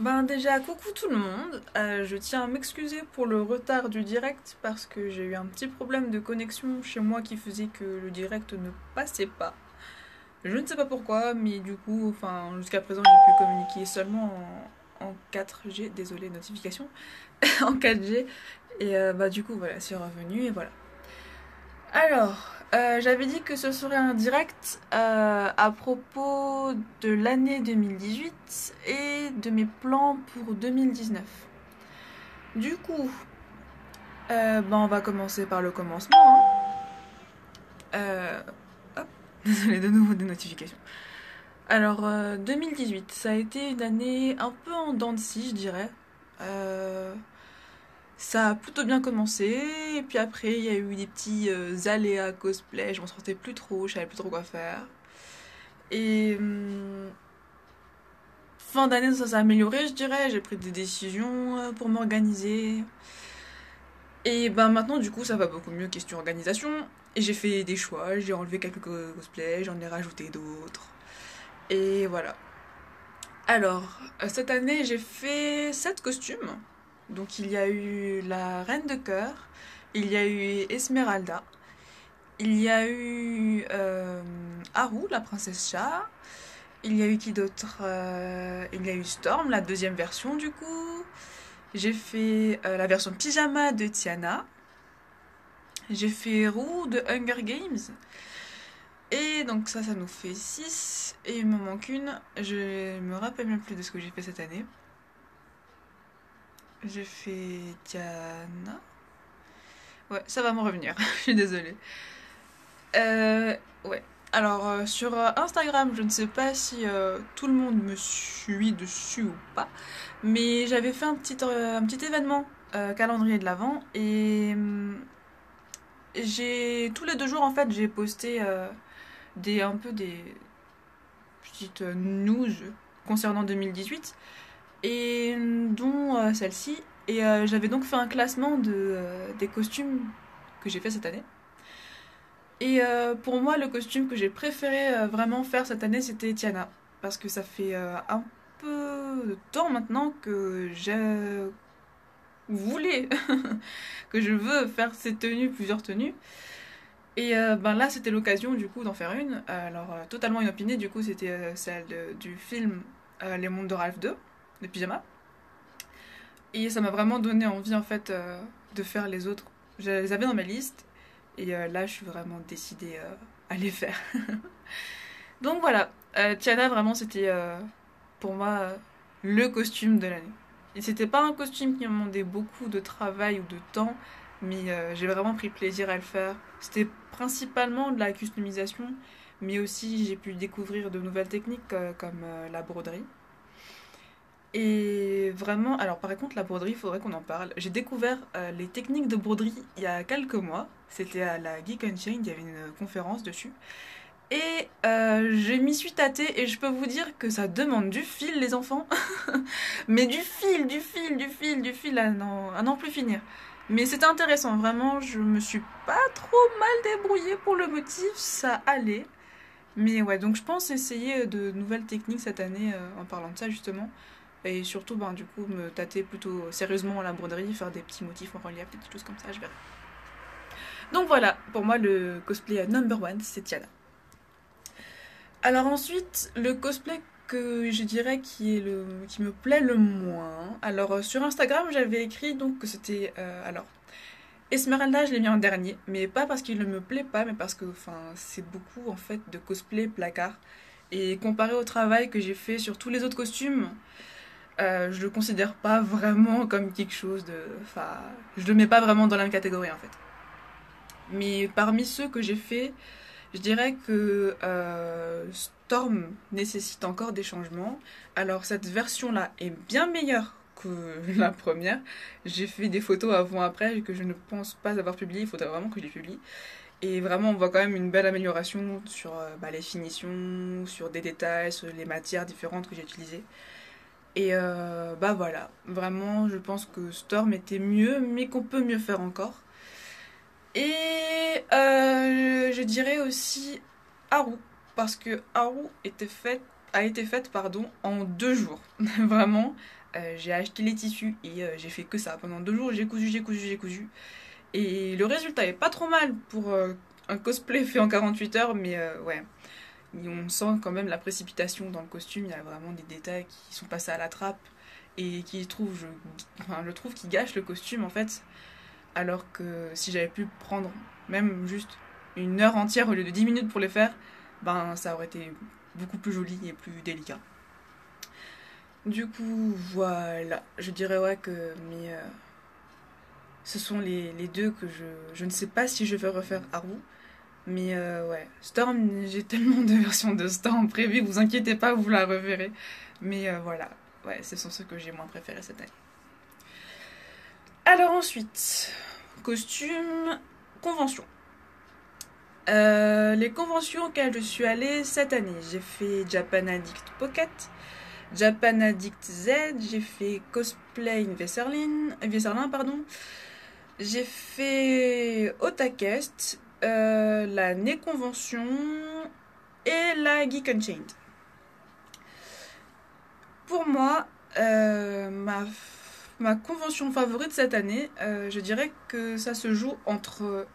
Ben déjà, coucou tout le monde. Je tiens à m'excuser pour le retard du direct parce que j'ai eu un petit problème de connexion chez moi qui faisait que le direct ne passait pas. Je ne sais pas pourquoi, mais du coup, jusqu'à présent, j'ai pu communiquer seulement en 4G, désolé, notification, en 4G. Et du coup, voilà, c'est revenu et voilà. Alors, j'avais dit que ce serait un direct à propos de l'année 2018 et de mes plans pour 2019. Du coup, on va commencer par le commencement. Euh, hop, désolé, de nouveau des notifications. Alors, 2018, ça a été une année un peu en dents de scie, je dirais. Euh, Ça a plutôt bien commencé, et puis après il y a eu des petits aléas cosplay, je m'en sortais plus trop, je savais plus trop quoi faire. Et fin d'année ça s'est amélioré je dirais, j'ai pris des décisions pour m'organiser. Et ben maintenant du coup ça va beaucoup mieux question organisation. Et j'ai fait des choix, j'ai enlevé quelques cosplays, j'en ai rajouté d'autres. Et voilà. Alors, cette année j'ai fait 7 costumes. Donc il y a eu la Reine de Cœur, il y a eu Esmeralda, il y a eu Haru, la princesse chat. Il y a eu qui d'autre Il y a eu Storm, la deuxième version du coup. J'ai fait la version pyjama de Tiana. J'ai fait Roux de Hunger Games. Et donc ça nous fait 6. Et il me manque une. Je me rappelle même plus de ce que j'ai fait cette année. J'ai fait Tiana. Ouais, ça va me revenir. Je suis désolée. Ouais. Alors, sur Instagram, je ne sais pas si tout le monde me suit dessus ou pas, mais j'avais fait un petit événement calendrier de l'Avent et j'ai tous les 2 jours en fait j'ai posté un peu des petites news concernant 2018 et dont celle-ci et j'avais donc fait un classement des costumes que j'ai fait cette année. Et pour moi, le costume que j'ai préféré vraiment faire cette année, c'était Tiana. Parce que ça fait un peu de temps maintenant que je voulais, que je veux faire ces tenues, plusieurs tenues. Et là, c'était l'occasion du coup d'en faire une. Alors, totalement inopinée, du coup, c'était celle du film Les Mondes de Ralph 2, de pyjama. Et ça m'a vraiment donné envie en fait de faire les autres. Je les avais dans ma liste. Et là, je suis vraiment décidée à les faire. Donc voilà, Tiana, vraiment, c'était pour moi le costume de l'année. Et c'était pas un costume qui me demandait beaucoup de travail ou de temps, mais j'ai vraiment pris plaisir à le faire. C'était principalement de la customisation, mais aussi j'ai pu découvrir de nouvelles techniques comme la broderie. Et vraiment, alors par contre, la broderie, il faudrait qu'on en parle. J'ai découvert les techniques de broderie il y a quelques mois. C'était à la Geek Unchained, il y avait une conférence dessus. Et je m'y suis tâtée et je peux vous dire que ça demande du fil, les enfants. Mais à n'en plus finir. Mais c'était intéressant, vraiment, je me suis pas trop mal débrouillée pour le motif, ça allait. Mais ouais, donc je pense essayer de nouvelles techniques cette année en parlant de ça justement. Et surtout, du coup, me tâter plutôt sérieusement à la broderie, faire des petits motifs en relief, des petites choses comme ça, je verrai. Donc voilà, pour moi, le cosplay number one, c'est Tiana. Alors ensuite, le cosplay que je dirais qui me plaît le moins. Alors sur Instagram, j'avais écrit donc que c'était Esmeralda, je l'ai mis en dernier, mais pas parce qu'il ne me plaît pas, mais parce que c'est beaucoup en fait de cosplay placard. Et comparé au travail que j'ai fait sur tous les autres costumes, je le considère pas vraiment comme quelque chose de. Enfin, je le mets pas vraiment dans la même catégorie en fait. Mais parmi ceux que j'ai fait, je dirais que Storm nécessite encore des changements. Alors cette version-là est bien meilleure que la première. J'ai fait des photos avant-après que je ne pense pas avoir publiées. Il faudrait vraiment que je les publie. Et vraiment, on voit quand même une belle amélioration sur les finitions, sur des détails, sur les matières différentes que j'ai utilisées. Et voilà, vraiment, je pense que Storm était mieux, mais qu'on peut mieux faire encore. Et je dirais aussi Haru, parce que Haru a été faite en 2 jours. Vraiment, j'ai acheté les tissus et j'ai fait que ça. Pendant 2 jours, j'ai cousu, j'ai cousu, j'ai cousu. Et le résultat est pas trop mal pour un cosplay fait en 48 heures, mais ouais. Et on sent quand même la précipitation dans le costume, il y a vraiment des détails qui sont passés à la trappe et qui je trouve qui gâchent le costume en fait. Alors que si j'avais pu prendre même juste 1 heure entière au lieu de 10 minutes pour les faire, ben ça aurait été beaucoup plus joli et plus délicat. Du coup, voilà, je dirais ouais que ce sont les deux que je ne sais pas si je vais refaire Haru. Mais ouais, Storm, j'ai tellement de versions de Storm prévues, vous inquiétez pas, vous la reverrez. Mais voilà, ouais, ce sont ceux que j'ai moins préférés cette année. Alors ensuite, costume, convention. Les conventions auxquelles je suis allée cette année, j'ai fait Japan Addict Pocket, Japan Addict Z, j'ai fait Cosplay in Vesserlin, pardon. J'ai fait Otakest, la Né Convention et la Geek Unchained. Pour moi, ma convention favorite cette année, je dirais que ça se joue entre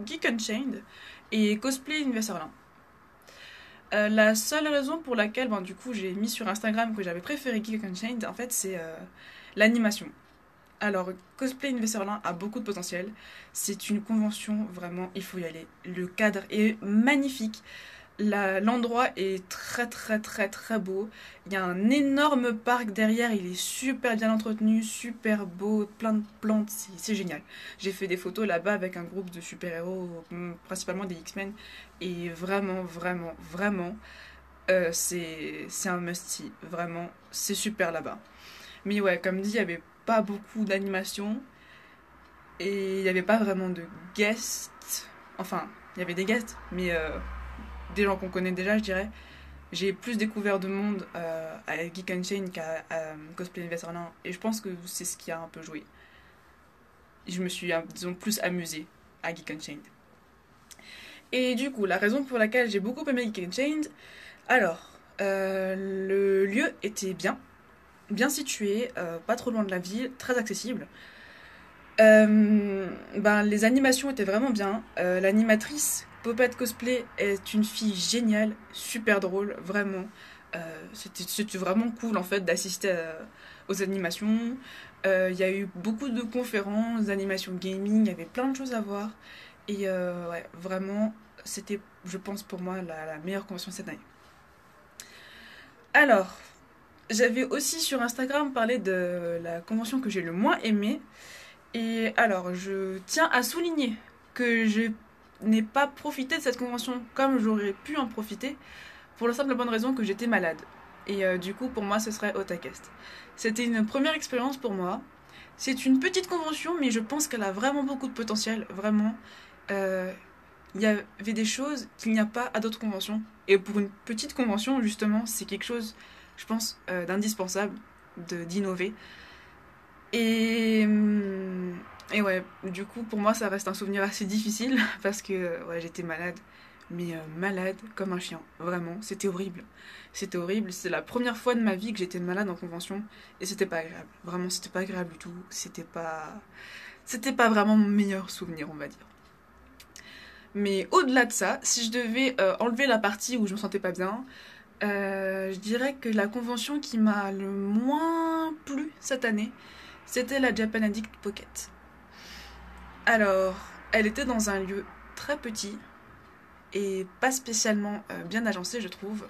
Geek Unchained et Cosplay in Vesserlin. La seule raison pour laquelle, du coup, j'ai mis sur Instagram que j'avais préféré Geek Unchained, en fait, c'est l'animation. Alors, Cosplay in Vesserlin a beaucoup de potentiel. C'est une convention, vraiment, il faut y aller. Le cadre est magnifique. L'endroit est très très très très beau. Il y a un énorme parc derrière, il est super bien entretenu, super beau, plein de plantes, c'est génial. J'ai fait des photos là-bas avec un groupe de super-héros, principalement des X-Men, et vraiment, vraiment, vraiment, c'est un must-see, vraiment, c'est super là-bas. Mais ouais, comme dit, il n'y avait pas beaucoup d'animation, et il n'y avait pas vraiment de guests, enfin, il y avait des guests, mais des gens qu'on connaît déjà, je dirais. J'ai plus découvert de monde à Geek Unchained qu'à Cosplay in Vesserlin, et je pense que c'est ce qui a un peu joué. Je me suis, disons, plus amusée à Geek Unchained. Et du coup, la raison pour laquelle j'ai beaucoup aimé Geek Unchained, alors, le lieu était bien situé, pas trop loin de la ville, très accessible. Les animations étaient vraiment bien. L'animatrice Popette Cosplay est une fille géniale, super drôle, vraiment. C'était vraiment cool en fait d'assister aux animations. Il y a eu beaucoup de conférences, d'animations gaming, il y avait plein de choses à voir. Et ouais, vraiment, c'était, je pense pour moi, la meilleure convention de cette année. Alors, j'avais aussi sur Instagram parlé de la convention que j'ai le moins aimée. Et alors, je tiens à souligner que je n'ai pas profité de cette convention comme j'aurais pu en profiter, pour la simple et bonne raison que j'étais malade. Et du coup, pour moi, ce serait Otakest. C'était une première expérience pour moi. C'est une petite convention, mais je pense qu'elle a vraiment beaucoup de potentiel, vraiment. Il y avait des choses qu'il n'y a pas à d'autres conventions. Et pour une petite convention, justement, c'est quelque chose, je pense, d'indispensable, d'innover. Et, et ouais, du coup, pour moi, ça reste un souvenir assez difficile parce que ouais, j'étais malade, mais malade comme un chien, vraiment, c'était horrible. C'était horrible, c'est la première fois de ma vie que j'étais malade en convention et c'était pas agréable. Vraiment, c'était pas agréable du tout, c'était pas vraiment mon meilleur souvenir, on va dire. Mais au-delà de ça, si je devais enlever la partie où je me sentais pas bien, je dirais que la convention qui m'a le moins plu cette année, c'était la Japan Addict Pocket. Alors, elle était dans un lieu très petit et pas spécialement bien agencé, je trouve.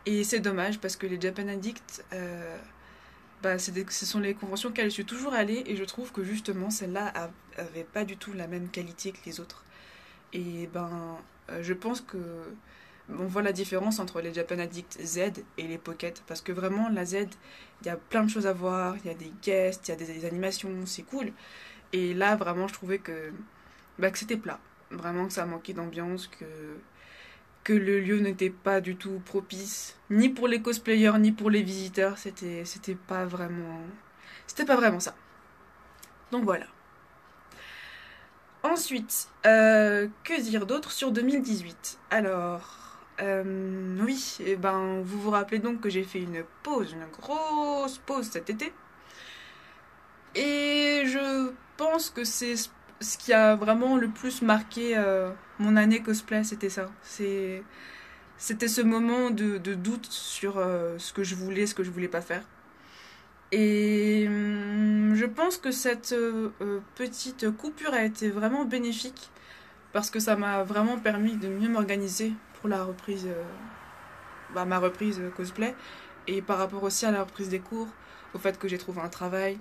Et c'est dommage parce que les Japan Addict, ce sont les conventions auxquelles je suis toujours allée et je trouve que justement celle-là avait pas du tout la même qualité que les autres. Et je pense que on voit la différence entre les Japan Addict Z et les Pocket parce que vraiment la Z, il y a plein de choses à voir, il y a des guests, il y a des animations, c'est cool. Et là vraiment je trouvais que c'était plat, vraiment que ça manquait d'ambiance, que le lieu n'était pas du tout propice ni pour les cosplayers ni pour les visiteurs, c'était pas vraiment ça. Donc voilà. Ensuite, que dire d'autre sur 2018? Alors, Oui, et ben vous vous rappelez donc que j'ai fait une pause, une grosse pause cet été. Et je pense que c'est ce qui a vraiment le plus marqué mon année cosplay, c'était ça. C'était ce moment de doute sur ce que je voulais, ce que je voulais pas faire. Et je pense que cette petite coupure a été vraiment bénéfique parce que ça m'a vraiment permis de mieux m'organiser pour la reprise, ma reprise cosplay et par rapport aussi à la reprise des cours, au fait que j'ai trouvé un travail.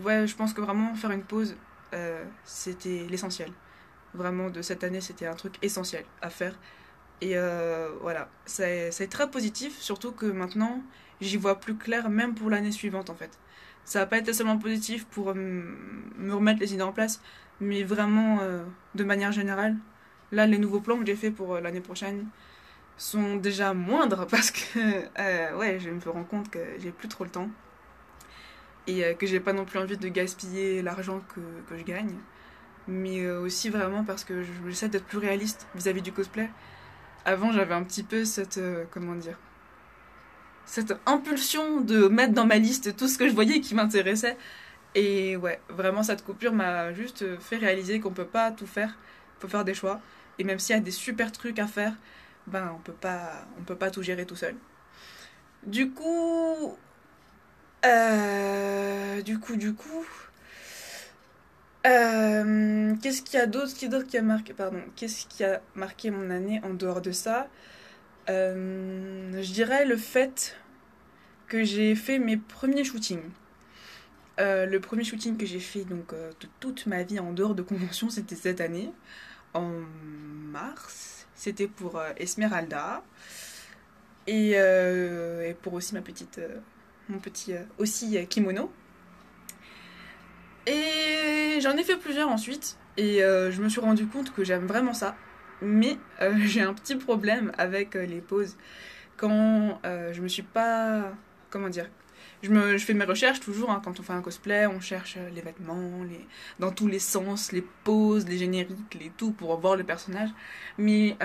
Ouais, je pense que vraiment faire une pause, c'était l'essentiel. Vraiment, de cette année, c'était un truc essentiel à faire. Et voilà, c'est très positif, surtout que maintenant, j'y vois plus clair, même pour l'année suivante en fait. Ça va pas été seulement positif pour me remettre les idées en place, mais vraiment de manière générale. Là, les nouveaux plans que j'ai fait pour l'année prochaine sont déjà moindres parce que ouais, je me rends compte que j'ai plus trop le temps et que j'ai pas non plus envie de gaspiller l'argent que je gagne, mais aussi vraiment parce que j'essaie d'être plus réaliste vis-à-vis du cosplay. Avant, j'avais un petit peu cette, comment dire, cette impulsion de mettre dans ma liste tout ce que je voyais qui m'intéressait. Et ouais, vraiment, cette coupure m'a juste fait réaliser qu'on peut pas tout faire. Il faut faire des choix. Et même s'il y a des super trucs à faire, ben, on peut pas tout gérer tout seul. Du coup, du coup, qu'est-ce qu'il y a d'autre, qui a marqué, pardon, qu'est-ce qui a marqué mon année en dehors de ça? Je dirais le fait que j'ai fait mes premiers shootings. Le premier shooting que j'ai fait donc de toute ma vie en dehors de convention, c'était cette année, en mars. C'était pour Esmeralda et pour aussi mon petit aussi kimono. Et j'en ai fait plusieurs ensuite et je me suis rendu compte que j'aime vraiment ça. Mais j'ai un petit problème avec les poses. Quand je me suis pas... Comment dire, je fais mes recherches toujours, hein, quand on fait un cosplay, on cherche les vêtements, dans tous les sens, les poses, les génériques, les tout pour voir le personnage. Mais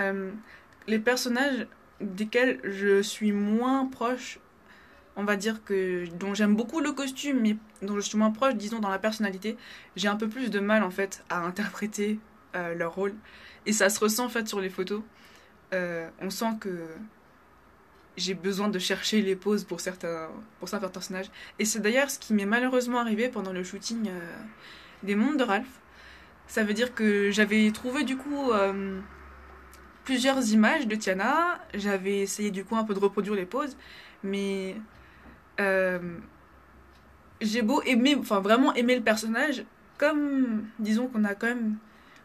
les personnages desquels je suis moins proche, on va dire que dont j'aime beaucoup le costume, mais dont je suis moins proche, disons, dans la personnalité, j'ai un peu plus de mal en fait à interpréter leur rôle. Et ça se ressent en fait sur les photos. On sent que j'ai besoin de chercher les poses pour certains personnages. Et c'est d'ailleurs ce qui m'est malheureusement arrivé pendant le shooting des mondes de Ralph. Ça veut dire que j'avais trouvé du coup plusieurs images de Tiana. J'avais essayé du coup un peu de reproduire les poses. Mais euh, j'ai beau aimer, enfin vraiment aimer le personnage, comme disons qu'on a quand même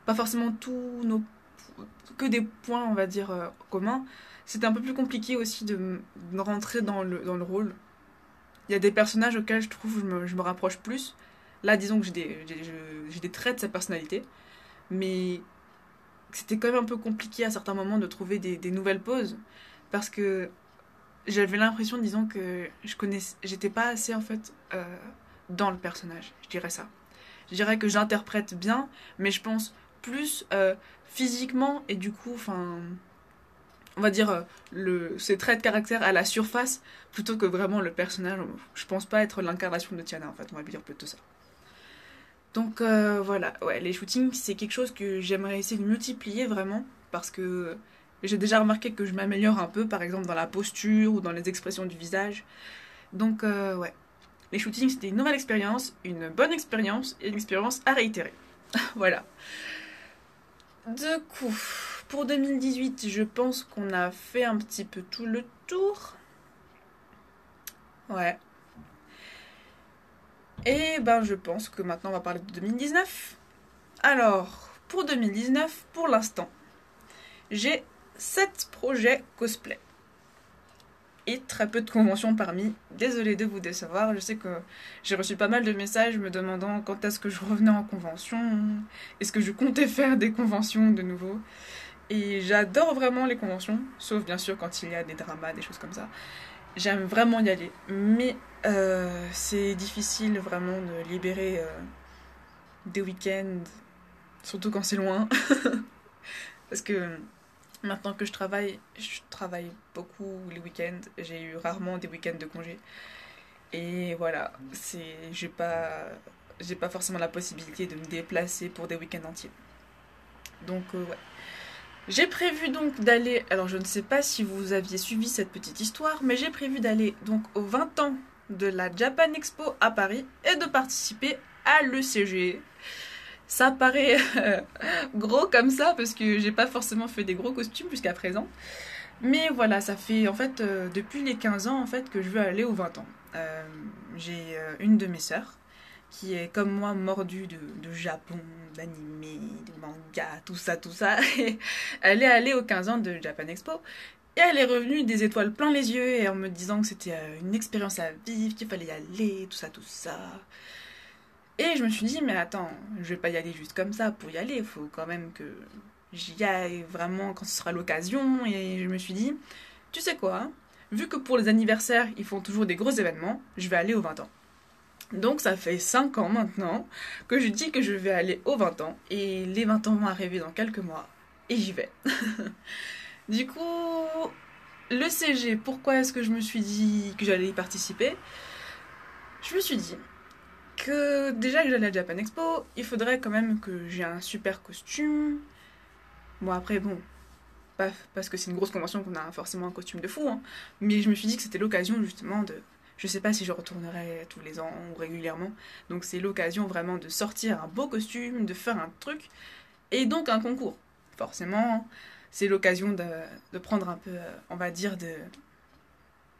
pas forcément tous nos que des points, on va dire, communs, c'était un peu plus compliqué aussi de rentrer dans le rôle. Il y a des personnages auxquels je trouve je me rapproche plus. Là, disons que j'ai des traits de sa personnalité, mais c'était quand même un peu compliqué à certains moments de trouver des nouvelles poses, parce que j'avais l'impression, disons, que j'étais pas assez en fait dans le personnage, je dirais ça. Je dirais que j'interprète bien, mais je pense plus physiquement et du coup, enfin, on va dire ses traits de caractère à la surface plutôt que vraiment le personnage. Je pense pas être l'incarnation de Tiana en fait, on va dire plutôt ça. Donc voilà, ouais, les shootings c'est quelque chose que j'aimerais essayer de multiplier vraiment parce que j'ai déjà remarqué que je m'améliore un peu, par exemple dans la posture ou dans les expressions du visage. Donc ouais, les shootings c'était une nouvelle expérience, une bonne expérience et une expérience à réitérer. Voilà. Du coup, pour 2018, je pense qu'on a fait un petit peu tout le tour. Ouais. Et ben je pense que maintenant on va parler de 2019. Alors, pour 2019, pour l'instant, j'ai 7 projets cosplay. Et très peu de conventions parmi. Désolée de vous décevoir, je sais que j'ai reçu pas mal de messages me demandant quand est-ce que je revenais en convention, est-ce que je comptais faire des conventions de nouveau. Et j'adore vraiment les conventions, sauf bien sûr quand il y a des dramas, des choses comme ça. J'aime vraiment y aller, mais c'est difficile vraiment de libérer des week-ends, surtout quand c'est loin. Parce que Maintenant que je travaille beaucoup les week-ends. J'ai eu rarement des week-ends de congé. Et voilà, j'ai pas forcément la possibilité de me déplacer pour des week-ends entiers. Donc ouais. J'ai prévu donc d'aller, alors je ne sais pas si vous aviez suivi cette petite histoire, mais j'ai prévu d'aller donc aux 20 ans de la Japan Expo à Paris et de participer à l'ECG. Ça paraît gros comme ça parce que j'ai pas forcément fait des gros costumes jusqu'à présent. Mais voilà, ça fait en fait depuis les 15 ans en fait que je veux aller aux 20 ans. Euh, j'ai une de mes sœurs qui est comme moi mordue de Japon, d'anime, de manga, tout ça, tout ça. Et elle est allée aux 15 ans de Japan Expo et elle est revenue des étoiles plein les yeux et en me disant que c'était une expérience à vivre, qu'il fallait y aller, tout ça, tout ça. Et je me suis dit, mais attends, je vais pas y aller juste comme ça pour y aller, il faut quand même que j'y aille vraiment quand ce sera l'occasion. Et je me suis dit, tu sais quoi, hein, vu que pour les anniversaires, ils font toujours des gros événements, je vais aller aux 20 ans. Donc ça fait 5 ans maintenant que je dis que je vais aller aux 20 ans. Et les 20 ans vont arriver dans quelques mois. Et j'y vais. Du coup, le CG, pourquoi est-ce que je me suis dit que j'allais y participer? Je me suis dit que déjà que j'allais à Japan Expo, il faudrait quand même que j'ai un super costume. Bon après bon, pas parce que c'est une grosse convention qu'on a forcément un costume de fou, hein, mais je me suis dit que c'était l'occasion justement de... Je sais pas si je retournerai tous les ans ou régulièrement, donc c'est l'occasion vraiment de sortir un beau costume, de faire un truc, et donc un concours. Forcément, c'est l'occasion de prendre un peu, on va dire,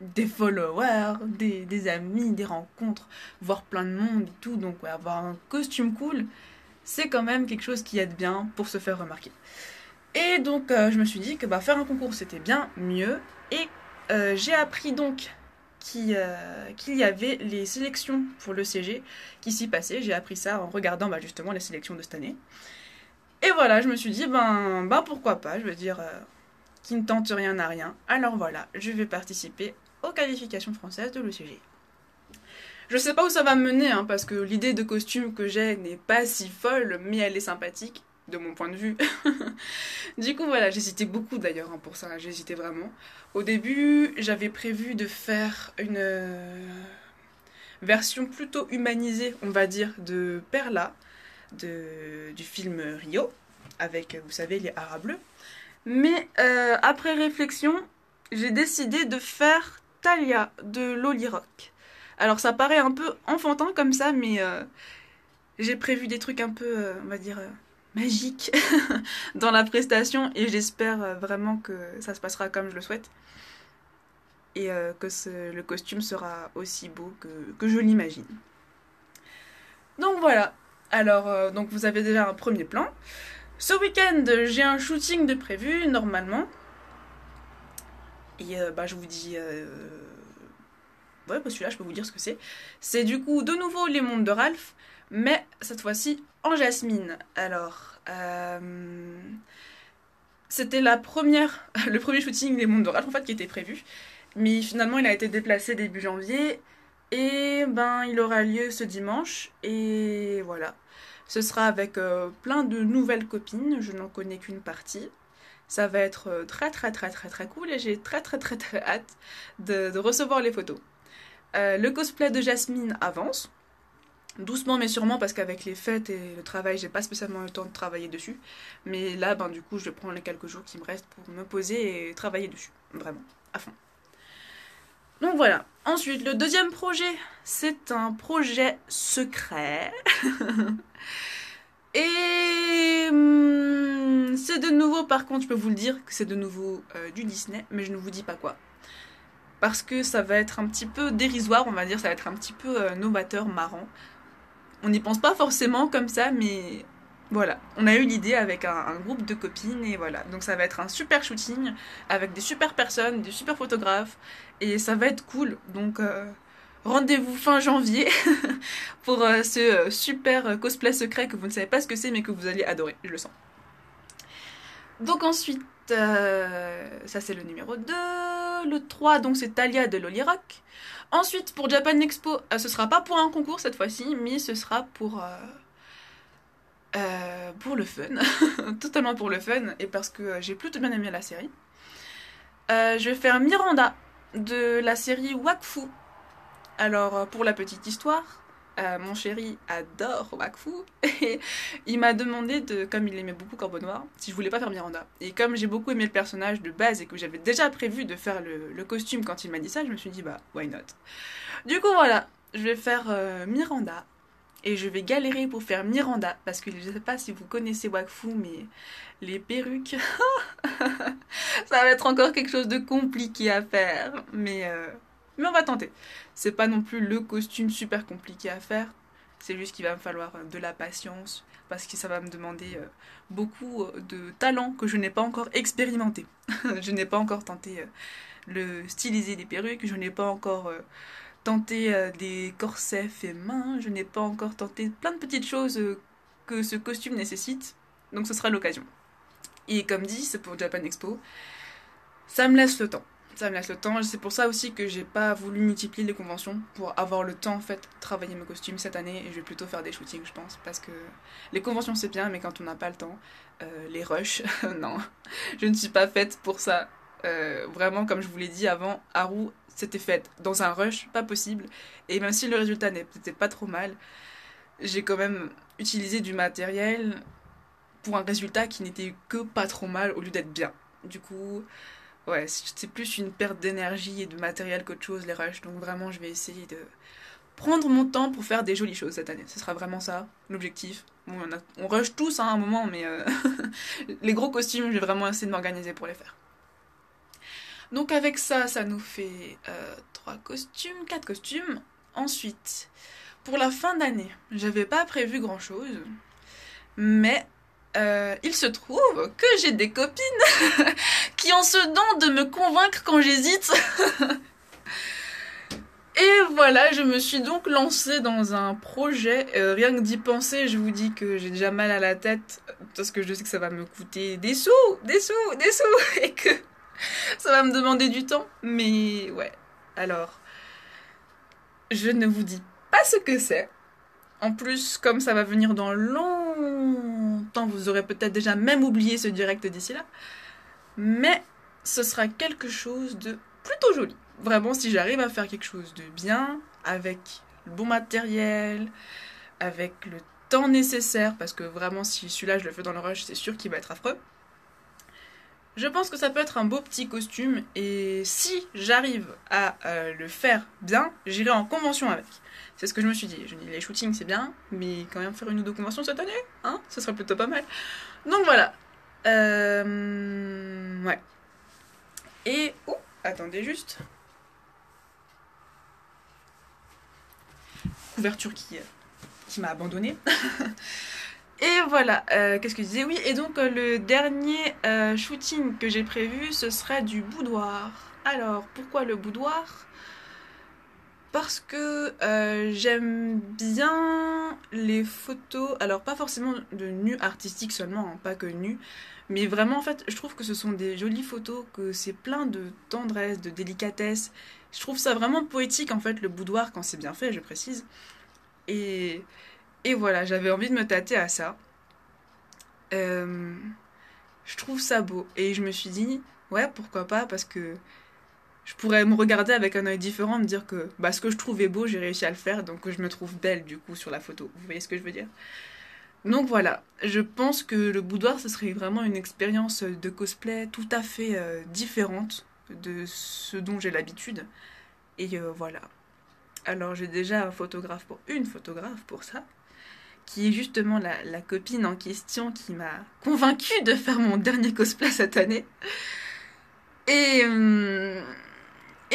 des followers, des amis, des rencontres, voir plein de monde et tout. Donc ouais, avoir un costume cool, c'est quand même quelque chose qui aide bien pour se faire remarquer. Et donc je me suis dit que bah, faire un concours c'était bien mieux. Et j'ai appris donc qu'il y avait les sélections pour le CG qui s'y passaient. J'ai appris ça en regardant bah, justement les sélections de cette année. Et voilà, je me suis dit, ben pourquoi pas, je veux dire, qui ne tente rien n'a rien. Alors voilà, je vais participer aux qualifications françaises de l'ECG. Je sais pas où ça va me mener, hein, parce que l'idée de costume que j'ai n'est pas si folle, mais elle est sympathique, de mon point de vue. Du coup, voilà, j'hésitais beaucoup d'ailleurs hein, pour ça, j'hésitais vraiment. Au début, j'avais prévu de faire une version plutôt humanisée, on va dire, de Perla, du film Rio, avec, vous savez, les haras bleus. Mais après réflexion, j'ai décidé de faire Talia de Loli Rock. Alors ça paraît un peu enfantin comme ça, mais j'ai prévu des trucs un peu, on va dire, magiques dans la prestation et j'espère vraiment que ça se passera comme je le souhaite et que le costume sera aussi beau que je l'imagine. Donc voilà, alors donc vous avez déjà un premier plan. Ce week-end, j'ai un shooting de prévu normalement. Et bah, je vous dis. Ouais, bah celui-là, je peux vous dire ce que c'est. C'est du coup de nouveau les mondes de Ralph, mais cette fois-ci en jasmine. Alors, c'était le premier shooting des mondes de Ralph en fait qui était prévu, mais finalement il a été déplacé début janvier et ben il aura lieu ce dimanche et voilà. Ce sera avec plein de nouvelles copines, je n'en connais qu'une partie. Ça va être très très très très très cool et j'ai très très très très hâte de recevoir les photos. Le cosplay de Jasmine avance, doucement mais sûrement parce qu'avec les fêtes et le travail, j'ai pas spécialement le temps de travailler dessus. Mais là, ben, du coup, je prends les quelques jours qui me restent pour me poser et travailler dessus, vraiment, à fond. Donc voilà. Ensuite, le deuxième projet, c'est un projet secret. Et c'est de nouveau, par contre, je peux vous le dire que c'est de nouveau du Disney, mais je ne vous dis pas quoi. Parce que ça va être un petit peu dérisoire, on va dire, ça va être un petit peu novateur, marrant. On n'y pense pas forcément comme ça, mais voilà. On a eu l'idée avec un groupe de copines, et voilà. Donc ça va être un super shooting, avec des super personnes, des super photographes, et ça va être cool. Donc rendez-vous fin janvier pour ce super cosplay secret que vous ne savez pas ce que c'est, mais que vous allez adorer, je le sens. Donc ensuite, ça c'est le numéro 2. Le 3, donc c'est Talia de Loli Rock. Ensuite, pour Japan Expo, ce sera pas pour un concours cette fois-ci, mais ce sera pour pour le fun, totalement pour le fun, et parce que j'ai plutôt bien aimé la série. Je vais faire Miranda de la série Wakfu. Alors, pour la petite histoire, mon chéri adore Wakfu et il m'a demandé, comme il aimait beaucoup Corbeau Noir, si je voulais pas faire Miranda. Et comme j'ai beaucoup aimé le personnage de base et que j'avais déjà prévu de faire le costume quand il m'a dit ça, je me suis dit bah, why not. Du coup, voilà, je vais faire Miranda. Et je vais galérer pour faire Miranda, parce que je sais pas si vous connaissez Wakfu, mais les perruques, ça va être encore quelque chose de compliqué à faire. Mais on va tenter. C'est pas non plus le costume super compliqué à faire, c'est juste qu'il va me falloir de la patience, parce que ça va me demander beaucoup de talent que je n'ai pas encore expérimenté. Je n'ai pas encore tenté le styliser des perruques, je n'ai pas encore tenté des corsets faits main, je n'ai pas encore tenté plein de petites choses que ce costume nécessite, donc ce sera l'occasion. Et comme dit, c'est pour Japan Expo, ça me laisse le temps. Ça me laisse le temps, c'est pour ça aussi que j'ai pas voulu multiplier les conventions, pour avoir le temps en fait de travailler mes costumes cette année, et je vais plutôt faire des shootings je pense, parce que les conventions c'est bien, mais quand on n'a pas le temps, les rushs, non, je ne suis pas faite pour ça. Vraiment, comme je vous l'ai dit avant, Haru, c'était fait dans un rush, pas possible. Et même si le résultat n'était pas trop mal, j'ai quand même utilisé du matériel pour un résultat qui n'était que pas trop mal au lieu d'être bien. Du coup, ouais, c'est plus une perte d'énergie et de matériel qu'autre chose, les rushs. Donc vraiment, je vais essayer de prendre mon temps pour faire des jolies choses cette année. Ce sera vraiment ça, l'objectif. Bon, on rush tous hein, à un moment, mais les gros costumes, je vais vraiment essayer de m'organiser pour les faire. Donc avec ça, ça nous fait 3 costumes, 4 costumes. Ensuite, pour la fin d'année, j'avais pas prévu grand chose, mais il se trouve que j'ai des copines qui ont ce don de me convaincre quand j'hésite. Et voilà, je me suis donc lancée dans un projet. Rien que d'y penser, je vous dis que j'ai déjà mal à la tête, parce que je sais que ça va me coûter des sous, et que ça va me demander du temps, mais ouais. Alors, je ne vous dis pas ce que c'est. En plus, comme ça va venir dans longtemps, vous aurez peut-être déjà même oublié ce direct d'ici là. Mais ce sera quelque chose de plutôt joli. Vraiment, si j'arrive à faire quelque chose de bien, avec le bon matériel, avec le temps nécessaire, parce que vraiment, si celui-là je le fais dans le rush, c'est sûr qu'il va être affreux. Je pense que ça peut être un beau petit costume, et si j'arrive à le faire bien, j'irai en convention avec. C'est ce que je me suis dit. Je me dis, les shootings c'est bien, mais quand même faire une ou deux conventions cette année, hein, ce serait plutôt pas mal. Donc voilà. Ouais. Et... oh, attendez juste. Couverture qui m'a abandonnée. Et voilà, qu'est-ce que je disais? Oui, et donc le dernier shooting que j'ai prévu, ce serait du boudoir. Alors, pourquoi le boudoir? Parce que j'aime bien les photos, alors pas forcément de nus artistiques seulement, hein, pas que nus, mais vraiment en fait, je trouve que ce sont des jolies photos, que c'est plein de tendresse, de délicatesse. Je trouve ça vraiment poétique en fait, le boudoir, quand c'est bien fait, je précise. Et... Et voilà, j'avais envie de me tâter à ça. Je trouve ça beau. Et je me suis dit, ouais, pourquoi pas, parce que je pourrais me regarder avec un œil différent, me dire que bah, ce que je trouvais beau, j'ai réussi à le faire, donc je me trouve belle du coup sur la photo. Vous voyez ce que je veux dire? Donc voilà, je pense que le boudoir, ce serait vraiment une expérience de cosplay tout à fait différente de ce dont j'ai l'habitude. Et voilà. Alors j'ai déjà une photographe pour ça, qui est justement la copine en question qui m'a convaincue de faire mon dernier cosplay cette année. Et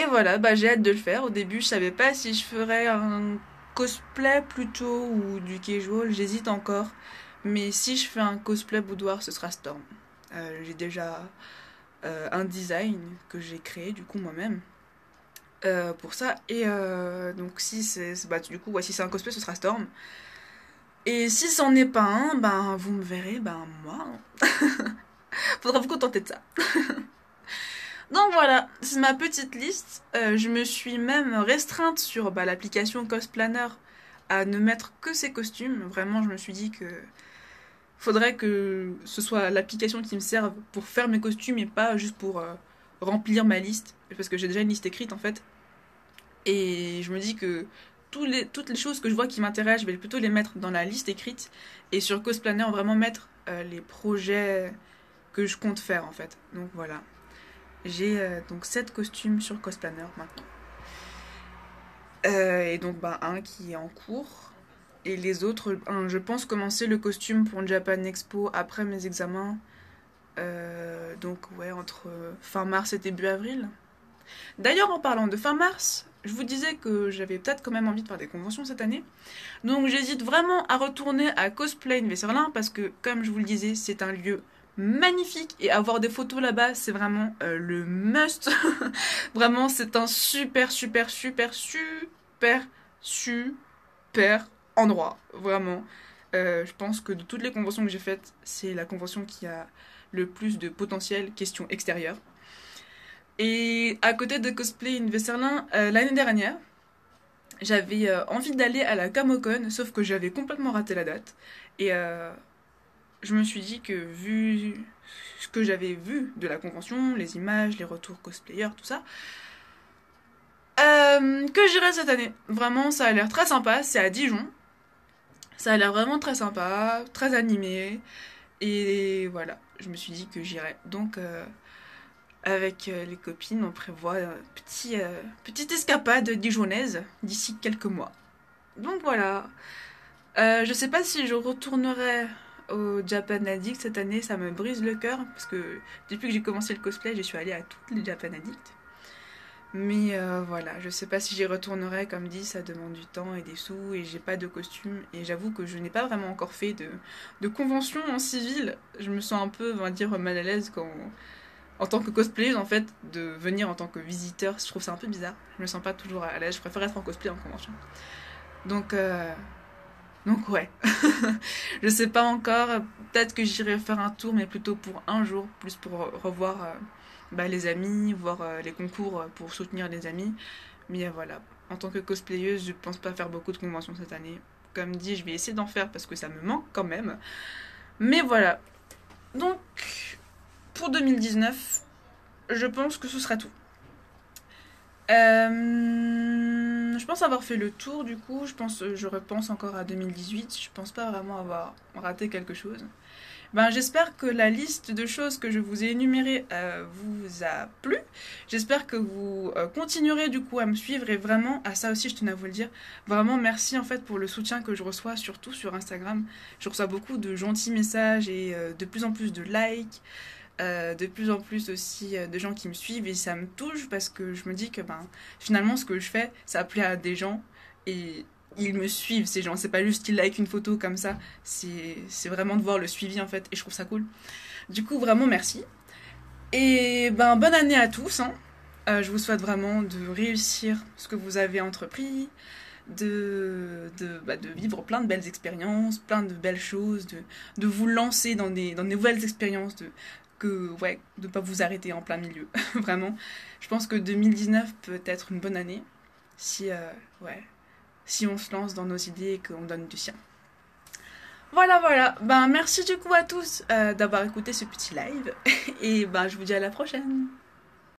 voilà, bah, j'ai hâte de le faire. Au début, je savais pas si je ferais un cosplay plutôt ou du casual, j'hésite encore. Mais si je fais un cosplay boudoir, ce sera Storm. J'ai déjà un design que j'ai créé du coup moi-même pour ça. Et donc si c'est bah, du coup, ouais, si c'est un cosplay, ce sera Storm. Et si c'en est pas un, ben vous me verrez, ben moi. Faudra vous contenter de ça. Donc voilà, c'est ma petite liste. Je me suis même restreinte sur l'application Cosplanner à ne mettre que ces costumes. Vraiment, je me suis dit que faudrait que ce soit l'application qui me serve pour faire mes costumes et pas juste pour remplir ma liste. Parce que j'ai déjà une liste écrite en fait. Et je me dis que toutes les choses que je vois qui m'intéressent, je vais plutôt les mettre dans la liste écrite. Et sur Cosplanner, vraiment mettre les projets que je compte faire en fait. Donc voilà. J'ai donc 7 costumes sur Cosplanner maintenant. Et donc bah, un qui est en cours. Et les autres, je pense commencer le costume pour une Japan Expo après mes examens. Donc ouais, entre fin mars et début avril. D'ailleurs, en parlant de fin mars, je vous disais que j'avais peut-être quand même envie de faire des conventions cette année. Donc j'hésite vraiment à retourner à Cosplay Vesserlin parce que, comme je vous le disais, c'est un lieu magnifique et avoir des photos là-bas, c'est vraiment le must. Vraiment, c'est un super, super, super, super, super endroit. Vraiment. Je pense que de toutes les conventions que j'ai faites, c'est la convention qui a le plus de potentiel question extérieure. Et à côté de Cosplay Vesserlin, l'année dernière, j'avais envie d'aller à la Camocon, sauf que j'avais complètement raté la date. Et je me suis dit que vu ce que j'avais vu de la convention, les images, les retours cosplayers, tout ça, que j'irai cette année. Vraiment, ça a l'air très sympa, c'est à Dijon. Ça a l'air vraiment très sympa, très animé. Et voilà, je me suis dit que j'irais. Donc, avec les copines, on prévoit petite escapade dijonnaise d'ici quelques mois. Donc voilà. Je sais pas si je retournerai au Japan Addict cette année, ça me brise le cœur, parce que depuis que j'ai commencé le cosplay, je suis allée à toutes les Japan Addict. Mais voilà, je sais pas si j'y retournerai, comme dit, ça demande du temps et des sous, et j'ai pas de costume, et j'avoue que je n'ai pas vraiment encore fait de convention en civil. Je me sens un peu, on va dire, mal à l'aise quand, en tant que cosplayeuse, en fait, de venir en tant que visiteur, je trouve ça un peu bizarre. Je me sens pas toujours à l'aise, je préfère être en cosplay en convention. Donc, ouais. Je sais pas encore, peut-être que j'irai faire un tour, mais plutôt pour un jour, plus pour revoir les amis, voir les concours pour soutenir les amis. Mais voilà, en tant que cosplayeuse, je pense pas faire beaucoup de conventions cette année. Comme dit, je vais essayer d'en faire parce que ça me manque quand même. Mais voilà. Donc, pour 2019, je pense que ce sera tout. Je pense avoir fait le tour du coup, je repense encore à 2018, je pense pas vraiment avoir raté quelque chose. J'espère que la liste de choses que je vous ai énumérées vous a plu. J'espère que vous continuerez du coup à me suivre et vraiment, à ça aussi je tenais à vous le dire, vraiment merci en fait pour le soutien que je reçois, surtout sur Instagram. Je reçois beaucoup de gentils messages et de plus en plus de likes. De plus en plus aussi de gens qui me suivent et ça me touche parce que je me dis que finalement ce que je fais ça plaît à des gens et ils me suivent ces gens, c'est pas juste qu'ils like une photo comme ça, c'est vraiment de voir le suivi en fait et je trouve ça cool. Du coup vraiment merci et bonne année à tous hein. Je vous souhaite vraiment de réussir ce que vous avez entrepris, de vivre plein de belles expériences, plein de belles choses, de vous lancer dans des nouvelles expériences, de ne pas vous arrêter en plein milieu. Vraiment, je pense que 2019 peut être une bonne année si, si on se lance dans nos idées et qu'on donne du sien. Voilà. Merci du coup à tous d'avoir écouté ce petit live et je vous dis à la prochaine.